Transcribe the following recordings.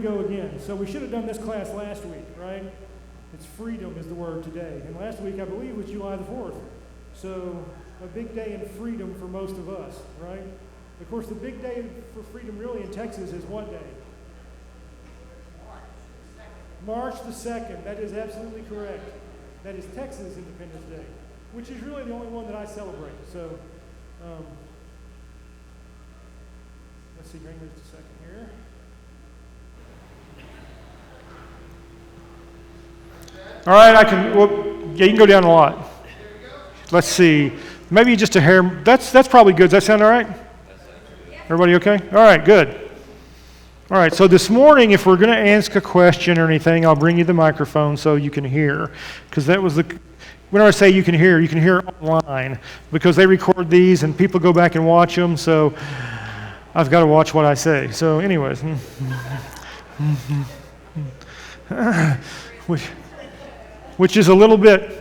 go again. So we should have done this class last week, right? It's freedom is the word today. And last week, I believe, was July the 4th. So a big day in freedom for most of us, right? Of course, the big day for freedom really in Texas is what day? March the 2nd. That is absolutely correct. That is Texas Independence Day, which is really the only one that I celebrate. So, let's see, hang on just a second here. All right, you can go down a lot. Let's see, maybe just a hair. That's probably good. Does that sound all right? Everybody okay? All right, good. All right, so this morning, if we're going to ask a question or anything, I'll bring you the microphone so you can hear. Because that was whenever I say you can hear online. Because they record these and people go back and watch them, so I've got to watch what I say. So anyways. Which is a little bit,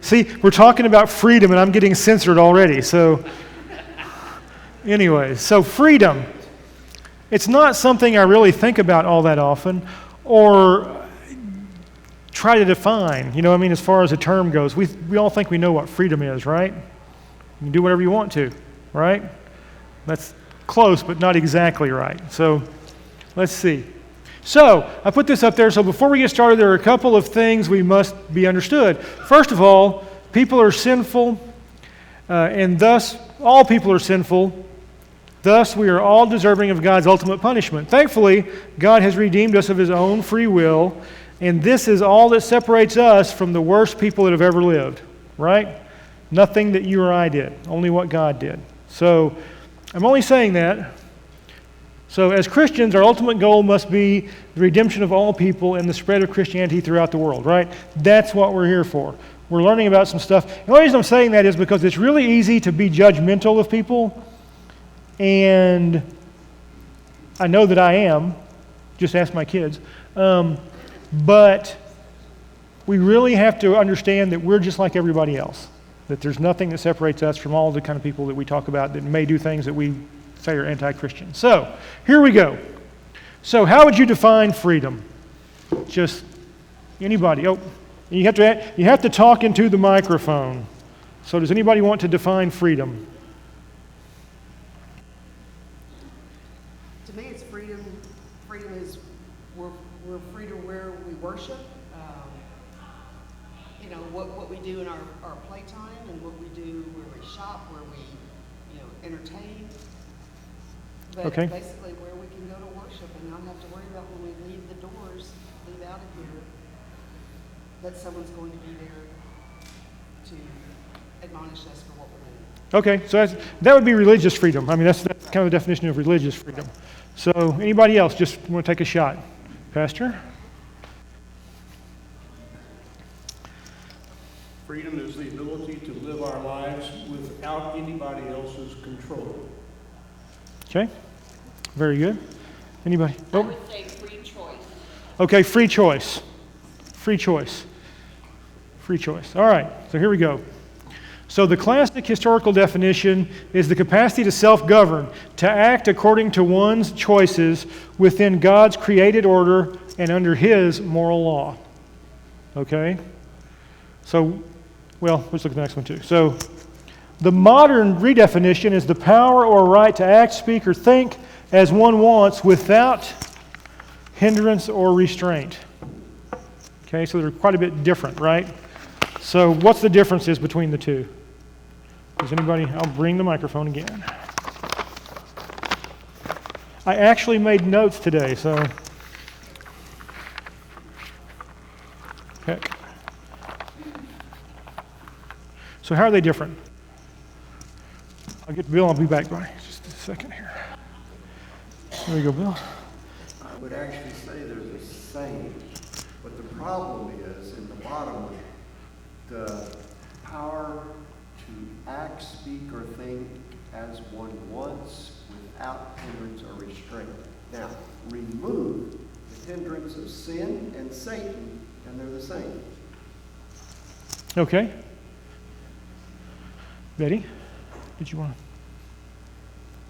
see, we're talking about freedom and I'm getting censored already. So anyways, so freedom. It's not something I really think about all that often or try to define, as far as a term goes. We all think we know what freedom is, right? You can do whatever you want to, right? That's close, but not exactly right. So let's see. So I put this up there. So before we get started, there are a couple of things we must be understood. First of all, people are sinful, and thus all people are sinful. Thus, we are all deserving of God's ultimate punishment. Thankfully, God has redeemed us of His own free will, and this is all that separates us from the worst people that have ever lived, right? Nothing that you or I did, only what God did. So, I'm only saying that. So, as Christians, our ultimate goal must be the redemption of all people and the spread of Christianity throughout the world, right? That's what we're here for. We're learning about some stuff. The only reason I'm saying that is because it's really easy to be judgmental of people. And I know that I am, just ask my kids, but we really have to understand that we're just like everybody else, that there's nothing that separates us from all the kind of people that we talk about that may do things that we say are anti-Christian. So, here we go. So, how would you define freedom? Just anybody. Oh, you have to talk into the microphone. So, does anybody want to define freedom? To me, it's freedom. Freedom is we're free to where we worship. What we do in our playtime and what we do where we shop, where we entertain. But okay. Basically, where we can go to worship and not have to worry about when we leave the doors, leave out of here, that someone's going to be there to admonish us for what we're doing. Okay, so that would be religious freedom. I mean, that's kind of the definition of religious freedom. So, anybody else just want to take a shot? Pastor? Freedom is the ability to live our lives without anybody else's control. Okay, very good. Anybody? I would say free choice. Okay, free choice. Free choice. Free choice. All right, so here we go. So the classic historical definition is the capacity to self-govern, to act according to one's choices within God's created order and under His moral law. Okay? So, well, let's look at the next one too. So, the modern redefinition is the power or right to act, speak, or think as one wants without hindrance or restraint. Okay, so they're quite a bit different, right? So, what's the differences between the two? Does anybody? I'll bring the microphone again. I actually made notes today, so. Heck. So, how are they different? I'll get Bill, I'll be back by just a second here. There you go, Bill. I would actually say they're the same, but the problem is in the bottom, the power to act, speak, or think as one wants without hindrance or restraint. Now, remove the hindrance of sin and Satan, and they're the same. Okay. Betty, did you want to?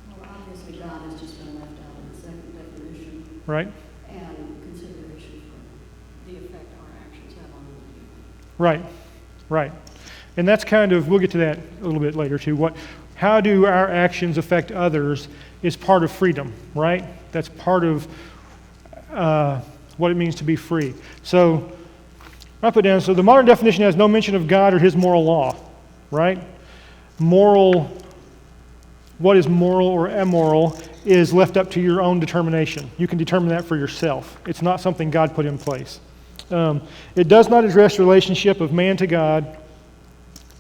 Well, obviously God has just been left out in the second definition. right? And consideration for the effect our actions have on other people. Right, right. And that's kind of, we'll get to that a little bit later too. How do our actions affect others is part of freedom, right? That's part of what it means to be free. So, I put down, so the modern definition has no mention of God or his moral law, right? What is moral or immoral is left up to your own determination. You can determine that for yourself. It's not something God put in place. It does not address the relationship of man to God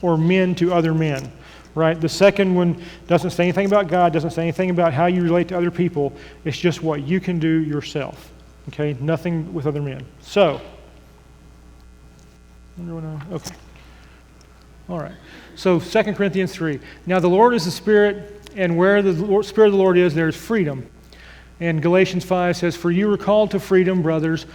or men to other men, right? The second one doesn't say anything about God, doesn't say anything about how you relate to other people. It's just what you can do yourself, okay? Nothing with other men. So, okay. All right. So 2 Corinthians 3. Now the Lord is the Spirit, and where the Spirit of the Lord is, there is freedom. And Galatians 5 says, for you were called to freedom, brothers.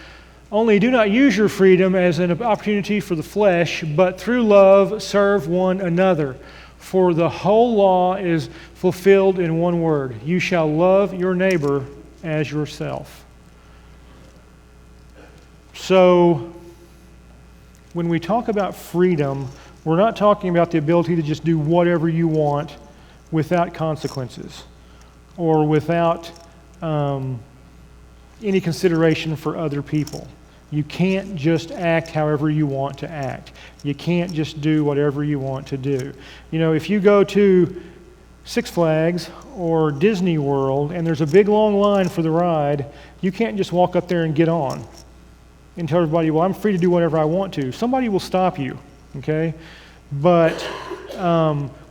Only do not use your freedom as an opportunity for the flesh, but through love serve one another. For the whole law is fulfilled in one word. You shall love your neighbor as yourself. So, when we talk about freedom, we're not talking about the ability to just do whatever you want without consequences or without any consideration for other people. You can't just act however you want to act. You can't just do whatever you want to do. You know, if you go to Six Flags or Disney World and there's a big long line for the ride, you can't just walk up there and get on and tell everybody, well, I'm free to do whatever I want to. Somebody will stop you, okay? But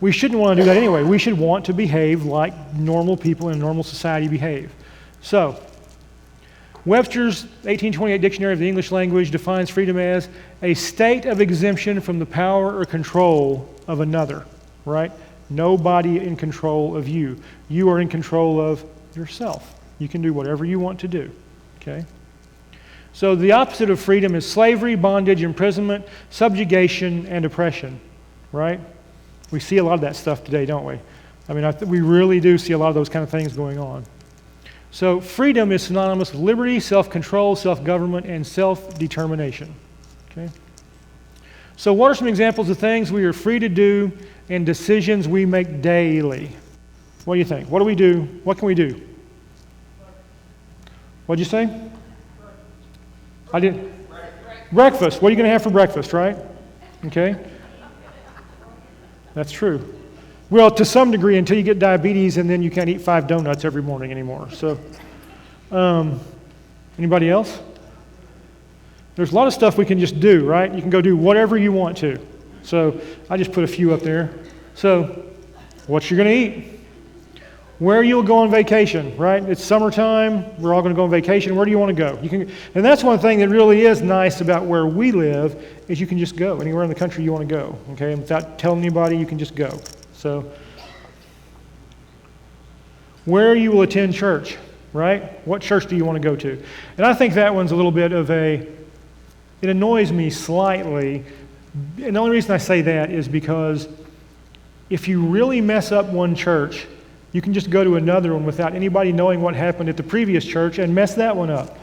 we shouldn't want to do that anyway. We should want to behave like normal people in a normal society behave. So, Webster's 1828 Dictionary of the English Language defines freedom as a state of exemption from the power or control of another, right? Nobody in control of you. You are in control of yourself. You can do whatever you want to do, okay? So the opposite of freedom is slavery, bondage, imprisonment, subjugation, and oppression, right? We see a lot of that stuff today, don't we? I mean, we really do see a lot of those kind of things going on. So freedom is synonymous with liberty, self-control, self-government, and self-determination. Okay? So what are some examples of things we are free to do and decisions we make daily? What do you think? What do we do? What can we do? What'd you say? I didn't. Breakfast. What are you going to have for breakfast, right? Okay. That's true. Well, to some degree, until you get diabetes, and then you can't eat 5 donuts every morning anymore. So, anybody else? There's a lot of stuff we can just do, right? You can go do whatever you want to. So, I just put a few up there. So, what you're going to eat? Where you'll go on vacation, right? It's summertime. We're all going to go on vacation. Where do you want to go? And that's one thing that really is nice about where we live is you can just go anywhere in the country you want to go. Okay, and without telling anybody, you can just go. So, where you will attend church, right? What church do you want to go to? And I think that one's a little bit of it annoys me slightly. And the only reason I say that is because if you really mess up one church, you can just go to another one without anybody knowing what happened at the previous church and mess that one up.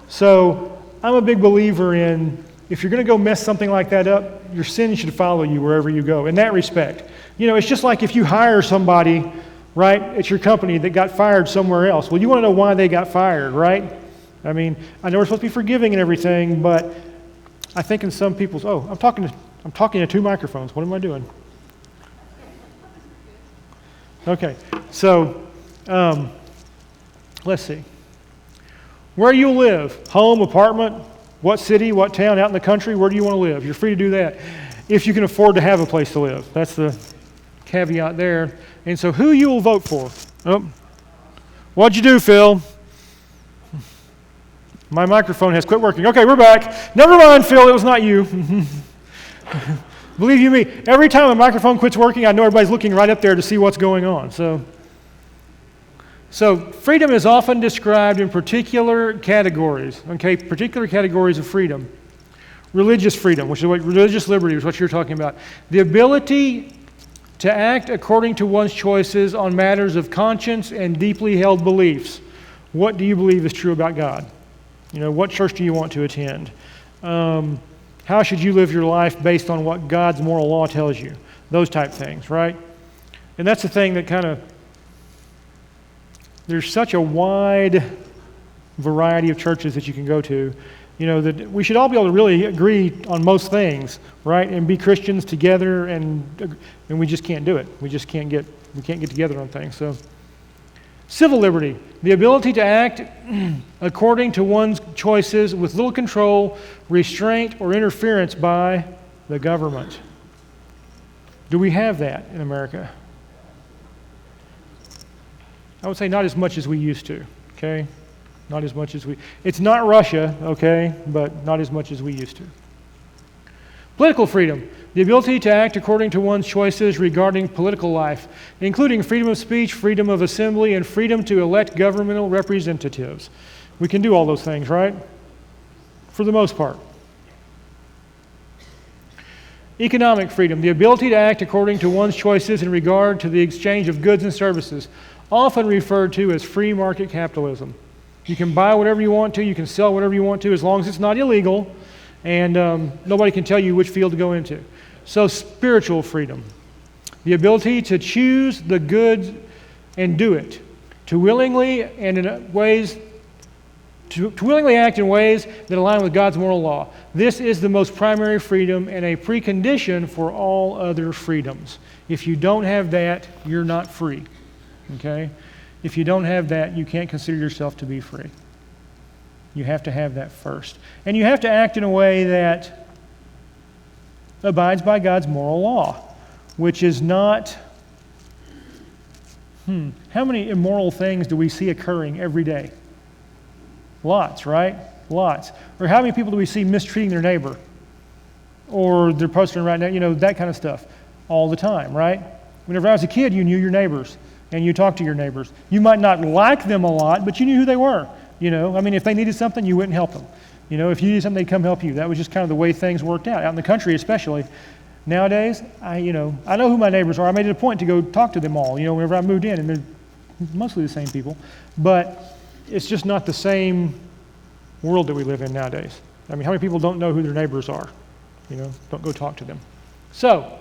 So I'm a big believer in if you're going to go mess something like that up, your sin should follow you wherever you go in that respect. You know, it's just like if you hire somebody, right, at your company that got fired somewhere else. Well, you want to know why they got fired, right? I mean, I know we're supposed to be forgiving and everything, but I think in some people's, I'm talking to 2 microphones. What am I doing? Okay, so let's see. Where you live, home, apartment, what city, what town, out in the country, where do you want to live? You're free to do that if you can afford to have a place to live. That's the caveat there. And so who you will vote for. Oh, what'd you do, Phil? My microphone has quit working. Okay, we're back. Never mind, Phil, it was not you. Believe you me, every time a microphone quits working, I know everybody's looking right up there to see what's going on. So freedom is often described in particular categories, okay? Particular categories of freedom. Religious freedom, which is what religious liberty is what you're talking about. The ability to act according to one's choices on matters of conscience and deeply held beliefs, What do you believe is true about God? You know, what church do you want to attend? How should you live your life based on what God's moral law tells you? Those type things, right? And that's the thing that kind of, there's such a wide variety of churches that you can go to, you know, that we should all be able to really agree on most things, right? And be Christians together, and we just can't do it. We can't get together on things. So, civil liberty, the ability to act according to one's choices with little control, restraint, or interference by the government. Do we have that in America? I would say not as much as we used to, okay? Not as much as it's not Russia, okay, but not as much as we used to. Political freedom, the ability to act according to one's choices regarding political life, including freedom of speech, freedom of assembly, and freedom to elect governmental representatives. We can do all those things, right? For the most part. Economic freedom, the ability to act according to one's choices in regard to the exchange of goods and services, often referred to as free market capitalism. You can buy whatever you want to, you can sell whatever you want to, as long as it's not illegal, and nobody can tell you which field to go into. So spiritual freedom, the ability to choose the good and do it, to willingly act in ways that align with God's moral law. This is the most primary freedom and a precondition for all other freedoms. If you don't have that, you're not free. Okay? If you don't have that, you can't consider yourself to be free. You have to have that first. And you have to act in a way that abides by God's moral law, which is not, how many immoral things do we see occurring every day? Lots, right? Lots. Or how many people do we see mistreating their neighbor? Or they're posting right now, you know, that kind of stuff all the time, right? Whenever I was a kid, you knew your neighbors. And you talk to your neighbors. You might not like them a lot, but you knew who they were. You know, I mean, if they needed something, you wouldn't help them. You know, if you needed something, they'd come help you. That was just kind of the way things worked out in the country, especially. Nowadays, I know who my neighbors are. I made it a point to go talk to them all. You know, whenever I moved in, and they're mostly the same people, but it's just not the same world that we live in nowadays. I mean, how many people don't know who their neighbors are? You know, don't go talk to them. So,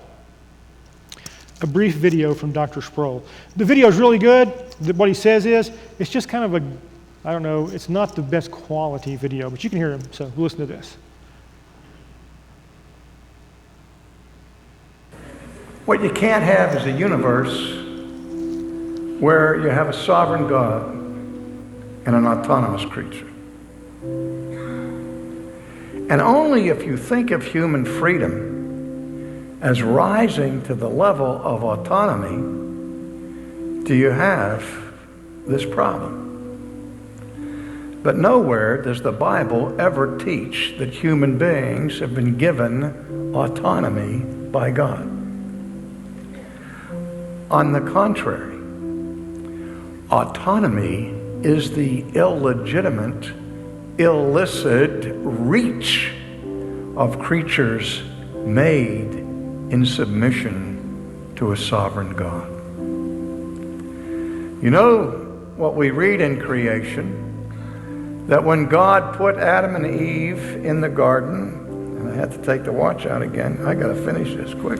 a brief video from Dr. Sproul. The video is really good. What he says is, it's just kind of I don't know, it's not the best quality video, but you can hear him, so we'll listen to this. What you can't have is a universe where you have a sovereign God and an autonomous creature. And only if you think of human freedom as rising to the level of autonomy do you have this problem. But nowhere does the Bible ever teach that human beings have been given autonomy by God. On the contrary, autonomy is the illegitimate, illicit reach of creatures made in submission to a sovereign God. You know what we read in creation, that when God put Adam and Eve in the garden, and I had to take the watch out again, I got to finish this quick.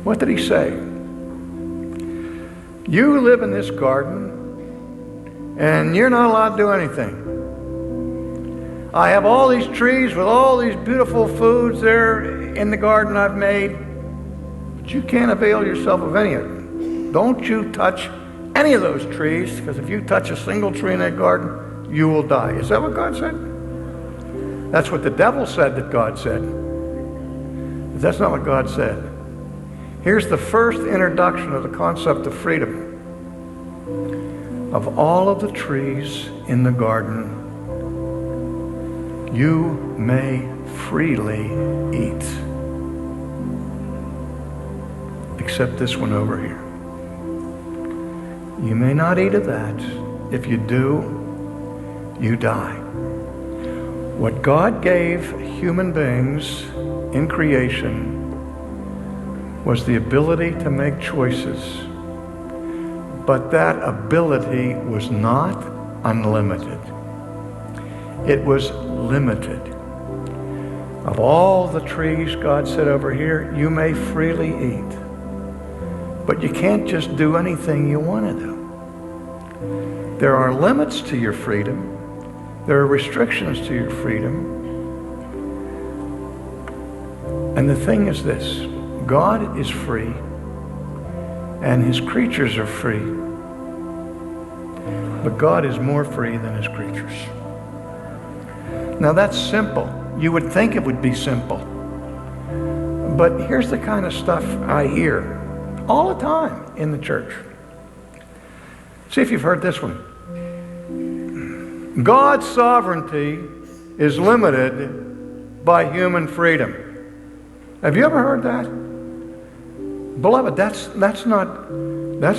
What did he say? You live in this garden, and you're not allowed to do anything. I have all these trees with all these beautiful foods there in the garden I've made, but you can't avail yourself of any of them. Don't you touch any of those trees, because if you touch a single tree in that garden, you will die. Is that what God said? That's what the devil said that God said. But that's not what God said. Here's the first introduction of the concept of freedom. Of all of the trees in the garden, you may freely eat. Except this one over here. You may not eat of that. If you do, you die. What God gave human beings in creation was the ability to make choices. But that ability was not unlimited. It was limited. Of all the trees, God said over here, you may freely eat. But you can't just do anything you want to do. There are limits to your freedom. There are restrictions to your freedom. And the thing is this, God is free and his creatures are free. But God is more free than his creatures. Now that's simple. You would think it would be simple. But here's the kind of stuff I hear all the time in the church. See if you've heard this one. God's sovereignty is limited by human freedom. Have you ever heard that? Beloved, that's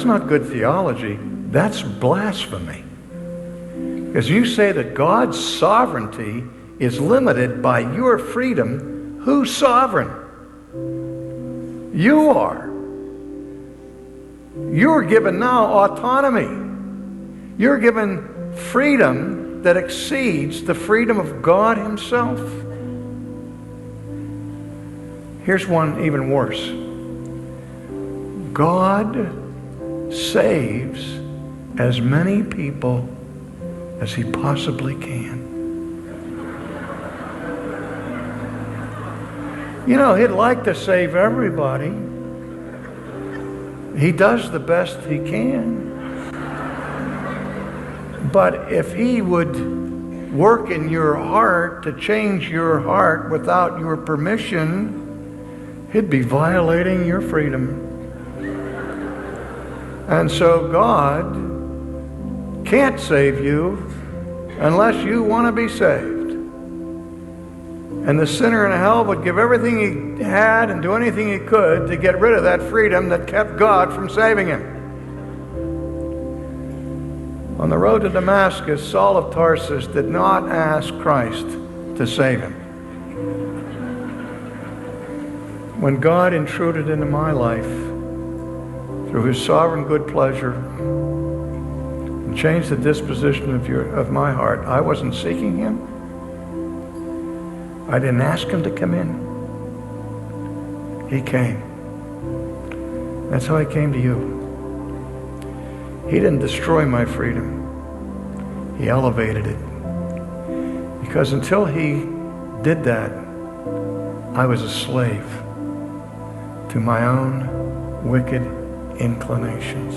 not good theology. That's blasphemy. Because you say that God's sovereignty is limited by your freedom. Who's sovereign? You are. You're given now autonomy. You're given freedom that exceeds the freedom of God himself. Here's one even worse. God saves as many people as he possibly can. You know, he'd like to save everybody. He does the best he can. But if he would work in your heart to change your heart without your permission, he'd be violating your freedom. And so God can't save you unless you want to be saved. And the sinner in hell would give everything he had and do anything he could to get rid of that freedom that kept God from saving him. On the road to Damascus, Saul of Tarsus did not ask Christ to save him. When God intruded into my life through his sovereign good pleasure and changed the disposition of my heart, I wasn't seeking him. I didn't ask him to come in. He came. That's how he came to you. He didn't destroy my freedom. He elevated it. Because until he did that, I was a slave to my own wicked inclinations.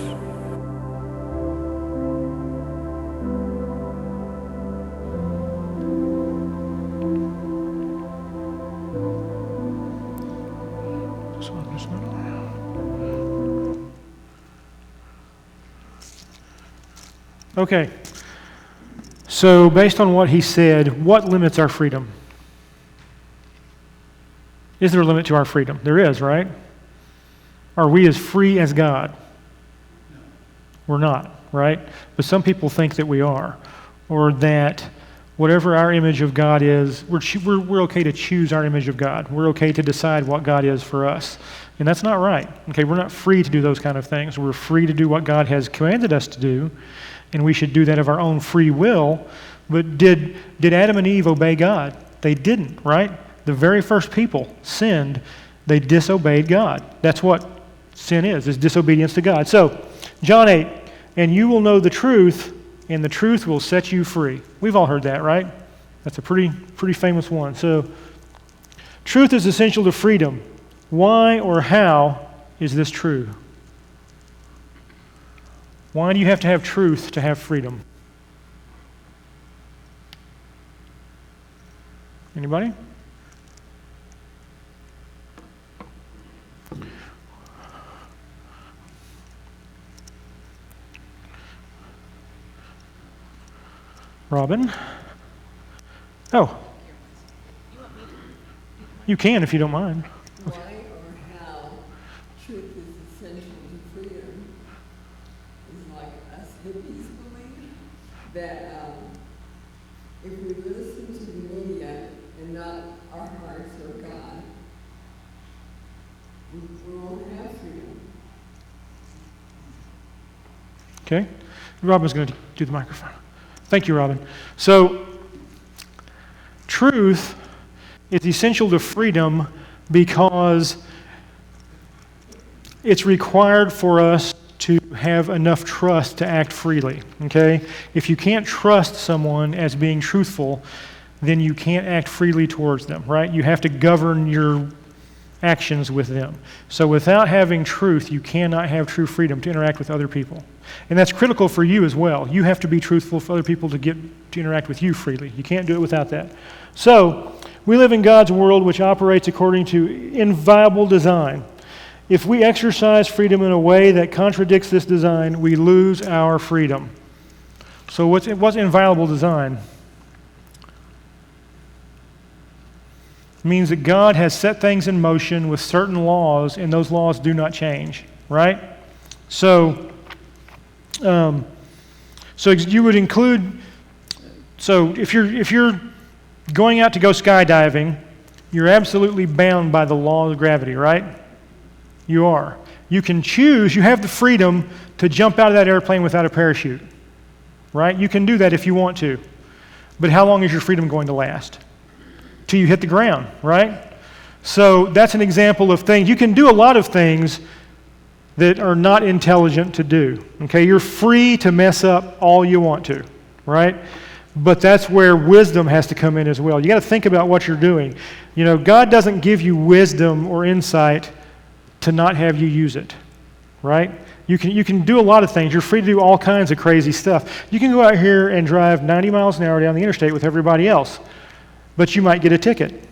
Okay. So based on what he said, what limits our freedom? Is there a limit to our freedom? There is, right? Are we as free as God? We're not, right? But some people think that we are, or that whatever our image of God is, we're okay to choose our image of God. We're okay to decide what God is for us. And that's not right. Okay, we're not free to do those kind of things. We're free to do what God has commanded us to do, and we should do that of our own free will. But did Adam and Eve obey God? They didn't, right? The very first people sinned. They disobeyed God. That's what sin is disobedience to God. So, John 8, and you will know the truth, and the truth will set you free. We've all heard that, right? That's a pretty famous one. So, truth is essential to freedom. Why or how is this true? Why do you have to have truth to have freedom? Anybody? Robin? Oh. You can if you don't mind. Why or how truth is essential to freedom is like us hippies believe that if we listen to the media and not our hearts or God, we won't have freedom. Okay? Robin's going to do the microphone. Thank you, Robin. So, truth is essential to freedom because it's required for us to have enough trust to act freely, okay? If you can't trust someone as being truthful, then you can't act freely towards them, right? You have to govern your actions with them. So without having truth, you cannot have true freedom to interact with other people. And that's critical for you as well. You have to be truthful for other people to get to interact with you freely. You can't do it without that. So, we live in God's world which operates according to inviolable design. If we exercise freedom in a way that contradicts this design, we lose our freedom. So what's inviolable design? It means that God has set things in motion with certain laws, and those laws do not change, right? So you would include, so if you're going out to go skydiving, you're absolutely bound by the law of gravity, right? You are. You can choose, you have the freedom to jump out of that airplane without a parachute, right? You can do that if you want to. But how long is your freedom going to last? Till you hit the ground, right? So that's an example of things. You can do a lot of things that are not intelligent to do, okay? You're free to mess up all you want to, right? But that's where wisdom has to come in as well. You got to think about what you're doing. You know, God doesn't give you wisdom or insight to not have you use it, right? You can do a lot of things. You're free to do all kinds of crazy stuff. You can go out here and drive 90 miles an hour down the interstate with everybody else, but you might get a ticket,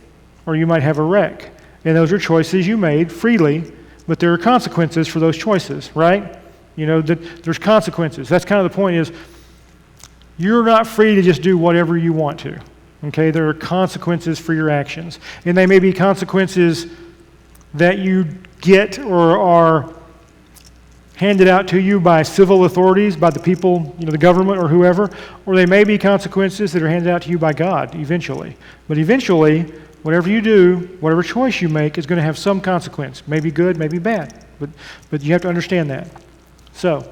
or you might have a wreck. And those are choices you made freely, but there are consequences for those choices, right? You know, there's consequences. That's kind of the point is, you're not free to just do whatever you want to, okay? There are consequences for your actions. And they may be consequences that you get or are handed out to you by civil authorities, by the people, you know, the government or whoever, or they may be consequences that are handed out to you by God eventually. But eventually, whatever you do, whatever choice you make is going to have some consequence. Maybe good, maybe bad, but you have to understand that. So,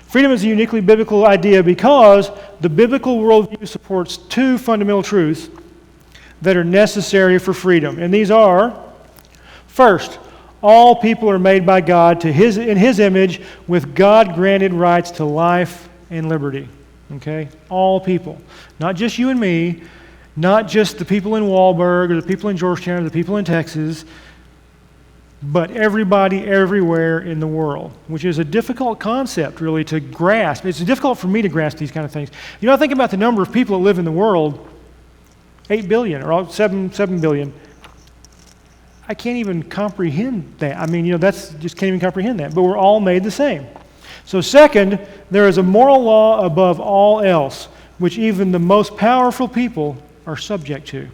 freedom is a uniquely biblical idea because the biblical worldview supports two fundamental truths that are necessary for freedom. And these are, first, all people are made by God in His image with God-granted rights to life and liberty. Okay? All people. Not just you and me, not just the people in Wahlberg or the people in Georgetown or the people in Texas, but everybody everywhere in the world, which is a difficult concept really to grasp. It's difficult for me to grasp these kind of things. You know, I think about the number of people that live in the world, 8 billion or 7 billion. I can't even comprehend that. I mean, you know, just can't even comprehend that. But we're all made the same. So second, there is a moral law above all else, which even the most powerful people are subject to.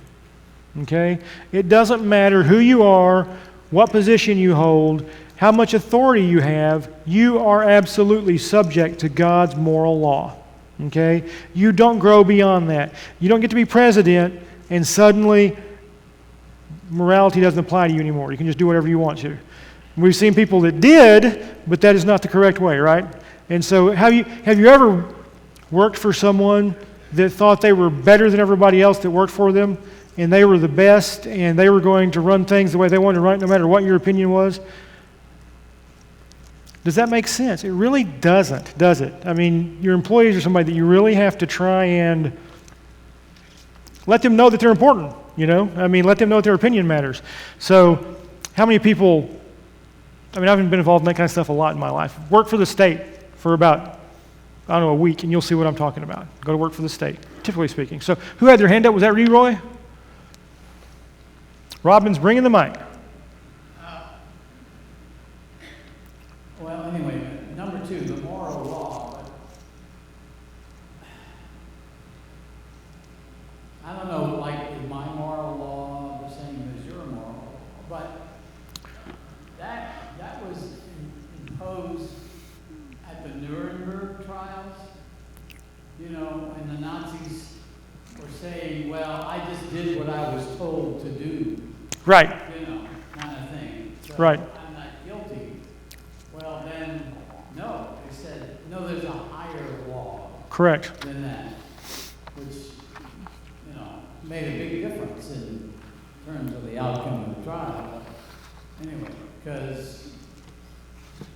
Okay? It doesn't matter who you are, what position you hold, how much authority you have, you are absolutely subject to God's moral law. Okay? You don't grow beyond that. You don't get to be president and suddenly morality doesn't apply to you anymore. You can just do whatever you want to. We've seen people that did, but that is not the correct way, right? And so have you ever worked for someone that thought they were better than everybody else that worked for them, and they were the best, and they were going to run things the way they wanted to run, no matter what your opinion was? Does that make sense? It really doesn't, does it? I mean, your employees are somebody that you really have to try and let them know that they're important, you know? I mean, let them know that their opinion matters. So, how many people, I mean, I've been involved in that kind of stuff a lot in my life. Worked for the state for about, I don't know, a week, and you'll see what I'm talking about. Go to work for the state, typically speaking. So, who had their hand up? Was that you, Roy? Robin's bringing the mic. Well, anyway, number two, the moral law. I don't know, like, is my moral law the same as your moral law? But that was imposed at the Nuremberg trials, you know, and the Nazis were saying, well, I just did what I was told to do. Right. You know, kind of thing. So Right. I'm not guilty. Well, then, no. They said, no, there's a Correct. than that, which, you know, made a big difference in terms of the outcome of the trial. Anyway, because,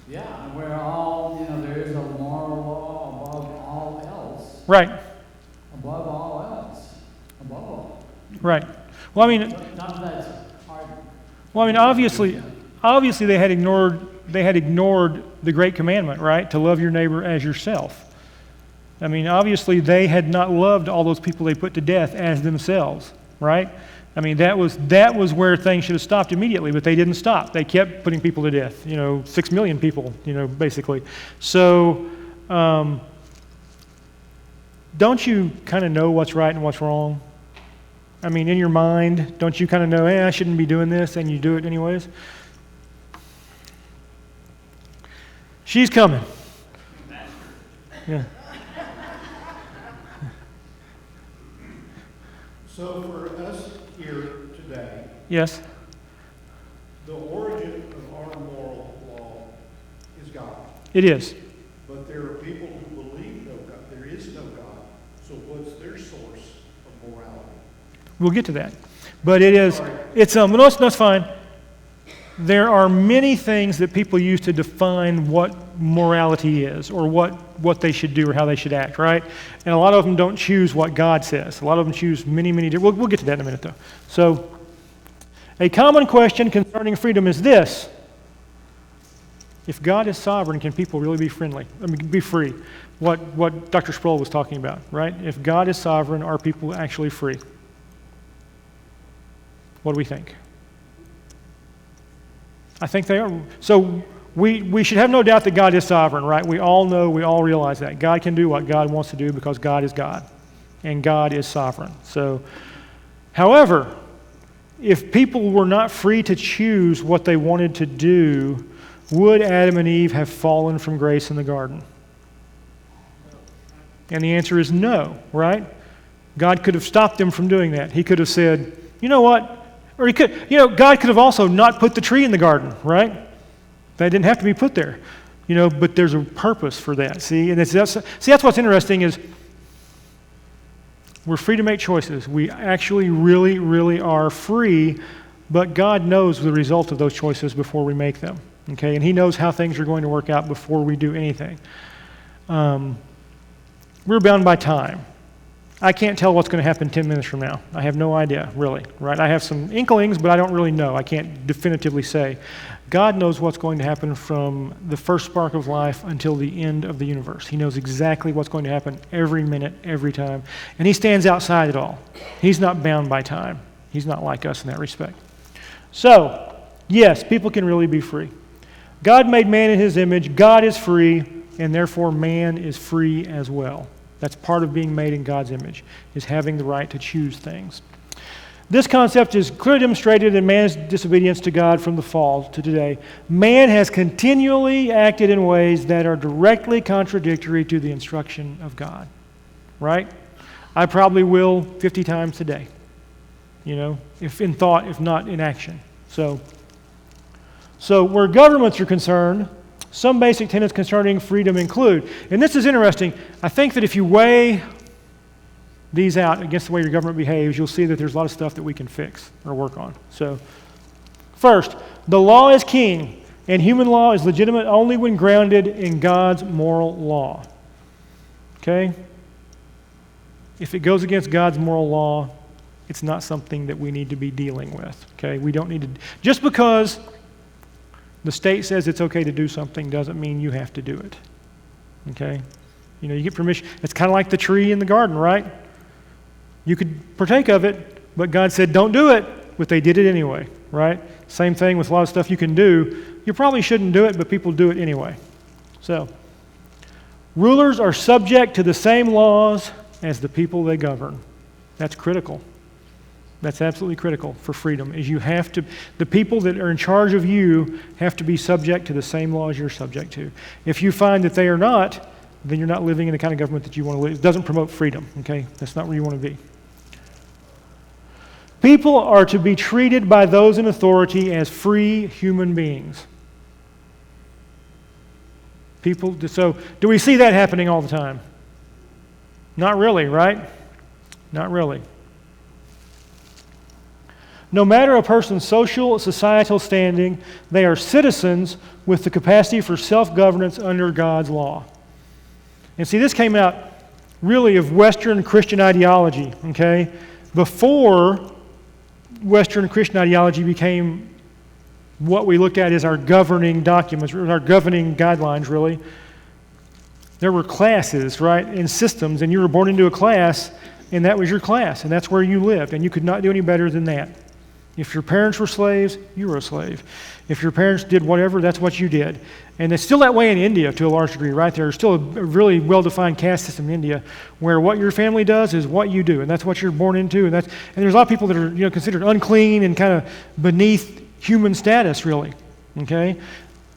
yeah, we're all, you know, there is a moral law above all else. Right. Above all else. Above all. Right. Well, I mean, Not that it's hard. well, I mean, obviously they had ignored the great commandment, right? To love your neighbor as yourself. I mean, obviously they had not loved all those people they put to death as themselves, right? I mean, that was where things should have stopped immediately, but they didn't stop. They kept putting people to death, 6 million people, basically. So, don't you kind of know what's right and what's wrong? I mean, in your mind, don't you kind of know, I shouldn't be doing this, and you do it anyways? She's coming. Yeah. So for us here today, Yes. the origin of our moral law is God. It is. But there are people who believe no God, there is no God. So what's their source of morality? We'll get to that. But no, it's fine. There are many things that people use to define what morality is or what they should do or how they should act, right? And a lot of them don't choose what God says. A lot of them choose many different. We'll get to that in a minute, though. So, a common question concerning freedom is this. If God is sovereign, can people really be friendly? Be free? What Dr. Sproul was talking about, right? If God is sovereign, are people actually free? What do we think? I think they are. So we should have no doubt that God is sovereign, right? We all know, we all realize that. God can do what God wants to do because God is God, and God is sovereign. So, however, if people were not free to choose what they wanted to do, would Adam and Eve have fallen from grace in the garden? And the answer is no, right? God could have stopped them from doing that. He could have said, you know what? Or he could, God could have also not put the tree in the garden, right? That didn't have to be put there, but there's a purpose for that. See, and that's what's interesting is we're free to make choices. We actually really, really are free, but God knows the result of those choices before we make them, okay? And He knows how things are going to work out before we do anything. We're bound by time. I can't tell what's going to happen 10 minutes from now. I have no idea, really, right? I have some inklings, but I don't really know. I can't definitively say. God knows what's going to happen from the first spark of life until the end of the universe. He knows exactly what's going to happen every minute, every time. And He stands outside it all. He's not bound by time. He's not like us in that respect. So, yes, people can really be free. God made man in His image. God is free, and therefore man is free as well. That's part of being made in God's image, is having the right to choose things. This concept is clearly demonstrated in man's disobedience to God from the fall to today. Man has continually acted in ways that are directly contradictory to the instruction of God. Right? I probably will 50 times today. If in thought, if not in action. So where governments are concerned, some basic tenets concerning freedom include, and this is interesting, I think that if you weigh these out against the way your government behaves, you'll see that there's a lot of stuff that we can fix or work on. So, first, the law is king, and human law is legitimate only when grounded in God's moral law. Okay? If it goes against God's moral law, it's not something that we need to be dealing with. Okay? We don't need to, just because the state says it's okay to do something doesn't mean you have to do it. Okay? You get permission. It's kind of like the tree in the garden, right? You could partake of it, but God said don't do it, but they did it anyway, right? Same thing with a lot of stuff you can do. You probably shouldn't do it, but people do it anyway. So, rulers are subject to the same laws as the people they govern. That's critical. That's absolutely critical for freedom, is the people that are in charge of you have to be subject to the same laws you're subject to. If you find that they are not, then you're not living in the kind of government that you want to live. It doesn't promote freedom, okay? That's not where you want to be. People are to be treated by those in authority as free human beings. So, do we see that happening all the time? Not really, right? Not really. No matter a person's social or societal standing, they are citizens with the capacity for self-governance under God's law. And see, this came out really of Western Christian ideology, okay? Before Western Christian ideology became what we looked at as our governing documents, our governing guidelines, really. There were classes, right, and systems, and you were born into a class, and that was your class, and that's where you lived, and you could not do any better than that. If your parents were slaves, you were a slave. If your parents did whatever, that's what you did. And it's still that way in India to a large degree, right? There's still a really well-defined caste system in India where what your family does is what you do, and that's what you're born into. And there's a lot of people that are considered unclean and kind of beneath human status, really. Okay?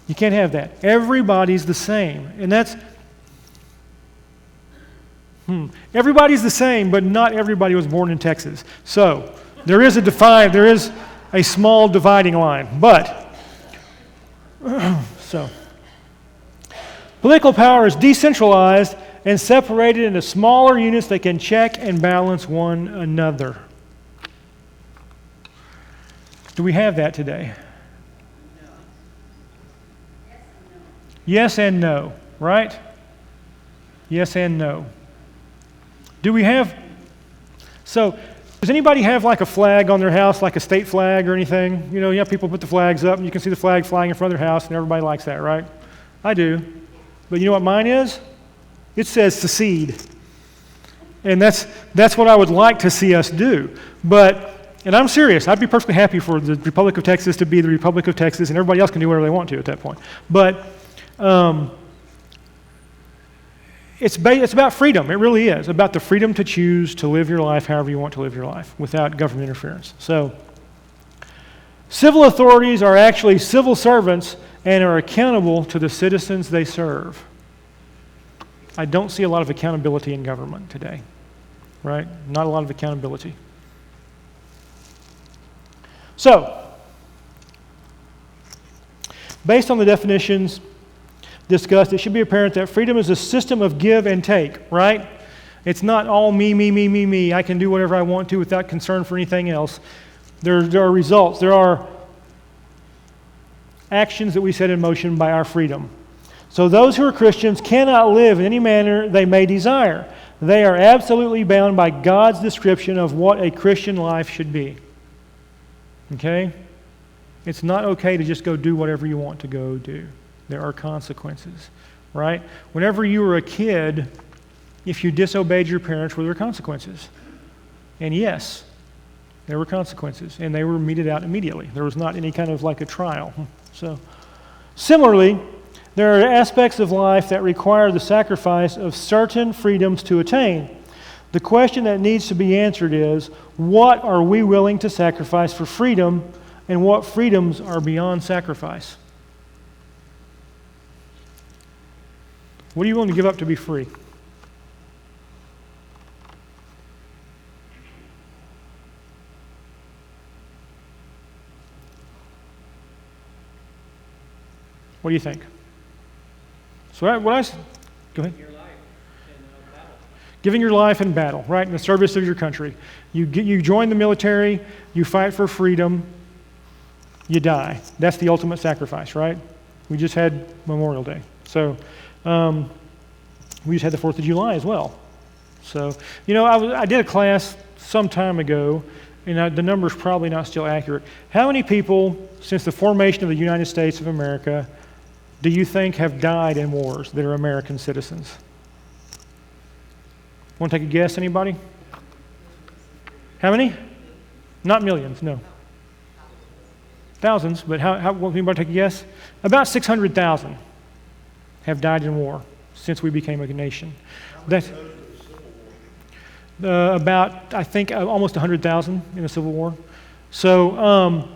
You can't have that. Everybody's the same. And that's... Everybody's the same, but not everybody was born in Texas. So... There is a small dividing line, but, so. Political power is decentralized and separated into smaller units that can check and balance one another. Do we have that today? Yes and no, right? Yes and no. Do we have, so, does anybody have like a flag on their house, like a state flag or anything? You have people put the flags up and you can see the flag flying in front of their house and everybody likes that, right? I do. But you know what mine is? It says secede. And that's what I would like to see us do. And I'm serious, I'd be perfectly happy for the Republic of Texas to be the Republic of Texas and everybody else can do whatever they want to at that point. But it's about freedom. It really is about the freedom to choose to live your life however you want to live your life without government interference. So, civil authorities are actually civil servants and are accountable to the citizens they serve. I don't see a lot of accountability in government today, right? Not a lot of accountability. So, based on the definitions discussed, it should be apparent that freedom is a system of give and take, right? It's not all me, me, me, me, me. I can do whatever I want to without concern for anything else. There are results. There are actions that we set in motion by our freedom. So those who are Christians cannot live in any manner they may desire. They are absolutely bound by God's description of what a Christian life should be. Okay? It's not okay to just go do whatever you want to go do. There are consequences, right? Whenever you were a kid, if you disobeyed your parents, were there consequences? And yes, there were consequences, and they were meted out immediately. There was not any kind of like a trial. So, similarly, there are aspects of life that require the sacrifice of certain freedoms to attain. The question that needs to be answered is, what are we willing to sacrifice for freedom, and what freedoms are beyond sacrifice? What are you willing to give up to be free? What do you think? So go ahead. Giving your life in battle, right, in the service of your country. You join the military, you fight for freedom, you die. That's the ultimate sacrifice, right? We just had Memorial Day. So we just had the 4th of July as well. So, I did a class some time ago, and the number's probably not still accurate. How many people, since the formation of the United States of America, do you think have died in wars that are American citizens? Want to take a guess, anybody? How many? Not millions, no. Thousands, but anybody take a guess? About 600,000 have died in war since we became a nation. That's about, I think, almost 100,000 in the Civil War. So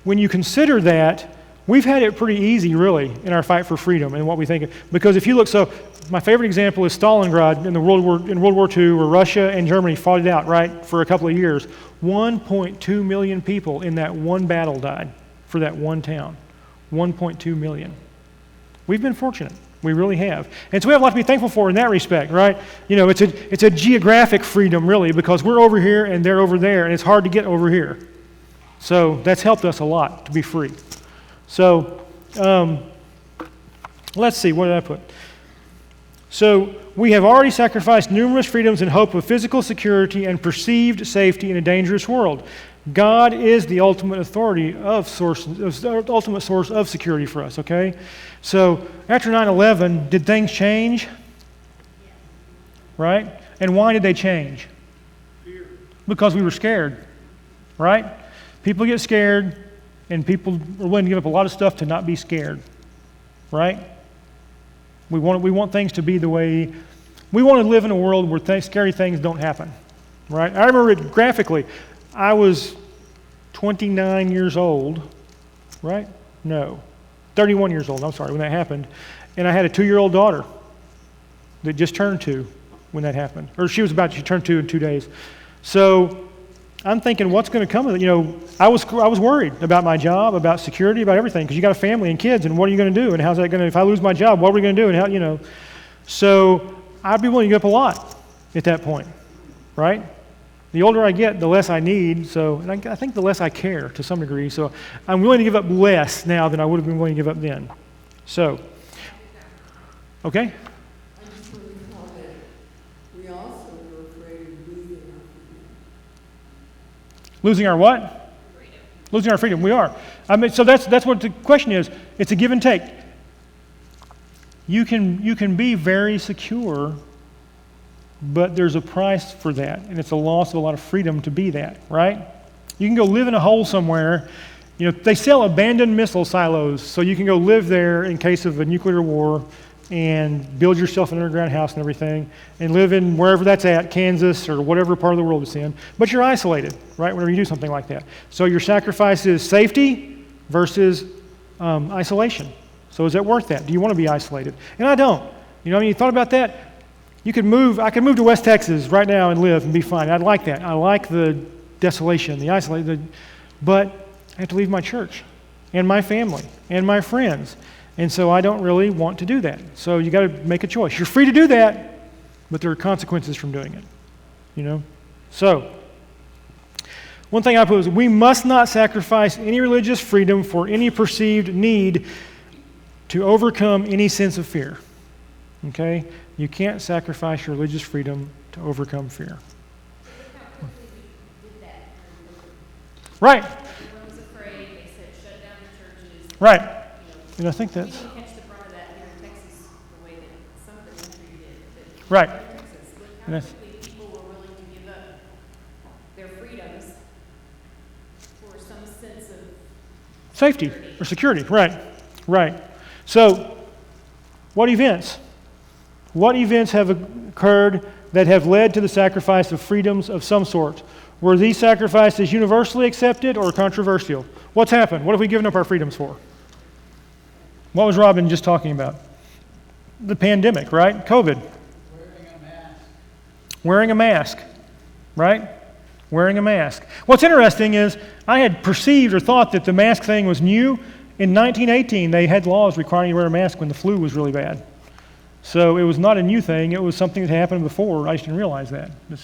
when you consider that, we've had it pretty easy, really, in our fight for freedom and what we think. Because if you look, so my favorite example is Stalingrad in World War II, where Russia and Germany fought it out, right, for a couple of years. 1.2 million people in that one battle died for that one town. 1.2 million. We've been fortunate. We really have. And so we have a lot to be thankful for in that respect, right? You know, it's a geographic freedom, really, because we're over here and they're over there, and it's hard to get over here. So that's helped us a lot to be free. So let's see, what did I put? So we have already sacrificed numerous freedoms in hope of physical security and perceived safety in a dangerous world. God is the ultimate authority ultimate source of security for us, okay? So after 9/11, did things change? Right? And why did they change? Fear. Because we were scared, right? People get scared, and people are willing to give up a lot of stuff to not be scared, right? We want things to be the way, we want to live in a world where scary things don't happen, right? I remember it graphically. I was 29 years old, right? No, 31 years old, I'm sorry, when that happened. And I had a 2-year-old daughter that just turned 2 when that happened. Or she turned 2 in 2 days. So I'm thinking, what's going to come of it? You know, I was worried about my job, about security, about everything, because you got a family and kids, and what are you going to do? And how's that going to, if I lose my job, what are we going to do? And how, you know. So I'd be willing to give up a lot at that point, right? The older I get, the less I need, so, and I think the less I care to some degree, so I'm willing to give up less now than I would have been willing to give up then. So, okay? I just want to comment, we also were afraid of losing our freedom. Losing our what? Freedom. Losing our freedom, we are. I mean, so that's what the question is. It's a give and take. You can be very secure, but there's a price for that, and it's a loss of a lot of freedom to be that, right? You can go live in a hole somewhere. You know, they sell abandoned missile silos, so you can go live there in case of a nuclear war and build yourself an underground house and everything, and live in wherever that's at, Kansas or whatever part of the world it's in. But you're isolated, right, whenever you do something like that. So your sacrifice is safety versus isolation. So is it worth that? Do you want to be isolated? And I don't. You know, I mean, you thought about that? I could move to West Texas right now and live and be fine. I'd like that. I like the desolation, the isolation, but I have to leave my church and my family and my friends. And so I don't really want to do that. So you got to make a choice. You're free to do that, but there are consequences from doing it. You know? So, one thing I put is we must not sacrifice any religious freedom for any perceived need to overcome any sense of fear. Okay? You can't sacrifice your religious freedom to overcome fear. Right. Everyone was afraid. They said shut down the churches. Right. You know, And I think we that's didn't catch the brunt of that here in Texas the way that some of the country did. But right. in Texas, look And how that's- quickly people were willing to give up their freedoms for some sense of Safety or security. Right. Right. So, what events? What events have occurred that have led to the sacrifice of freedoms of some sort? Were these sacrifices universally accepted or controversial? What's happened? What have we given up our freedoms for? What was Robin just talking about? The pandemic, right? COVID. Wearing a mask. Wearing a mask, right? Wearing a mask. What's interesting is I had perceived or thought that the mask thing was new. In 1918, they had laws requiring you to wear a mask when the flu was really bad. So it was not a new thing. It was something that happened before. I just didn't realize that. You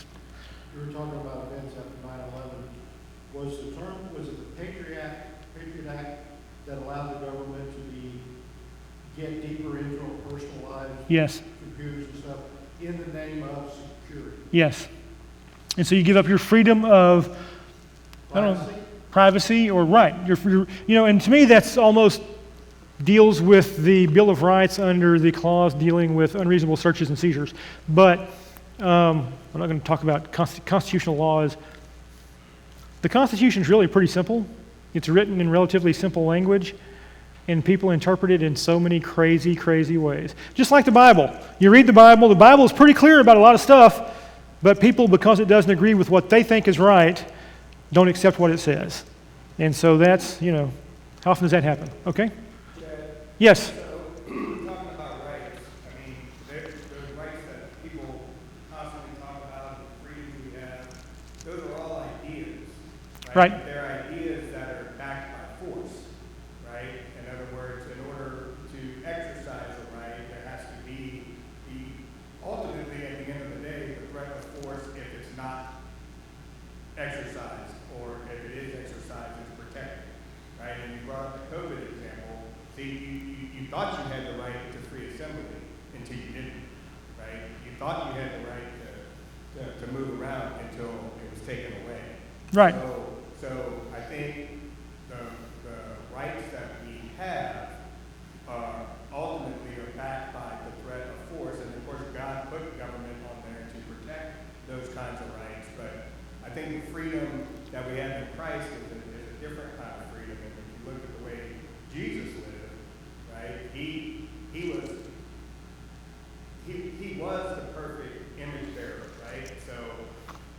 were talking about events after 9/11. Was it the Patriot Act that allowed the government to get deeper into our personal lives? Yes. Computers and stuff, in the name of security? Yes. And so you give up your freedom of privacy or right. You know, and to me that's almost deals with the Bill of Rights under the clause dealing with unreasonable searches and seizures. But I'm not going to talk about constitutional laws. The Constitution is really pretty simple. It's written in relatively simple language, and people interpret it in so many crazy, crazy ways. Just like the Bible. You read the Bible is pretty clear about a lot of stuff, but people, because it doesn't agree with what they think is right, don't accept what it says. And so that's, you know, how often does that happen? Okay? Yes? So, talking about rights, I mean, there's rights that people constantly talk about, the freedoms we have, those are all ideas. Right. They're ideas that are backed by force, right? In other words, in order to exercise a right, there has to move around until it was taken away. Right. So I think the rights that we have are ultimately backed by the threat of force, and of course God put government on there to protect those kinds of rights. But I think the freedom that we have in Christ is a different kind of freedom. And if you look at the way Jesus lived, right, he was the perfect image bearer, right? So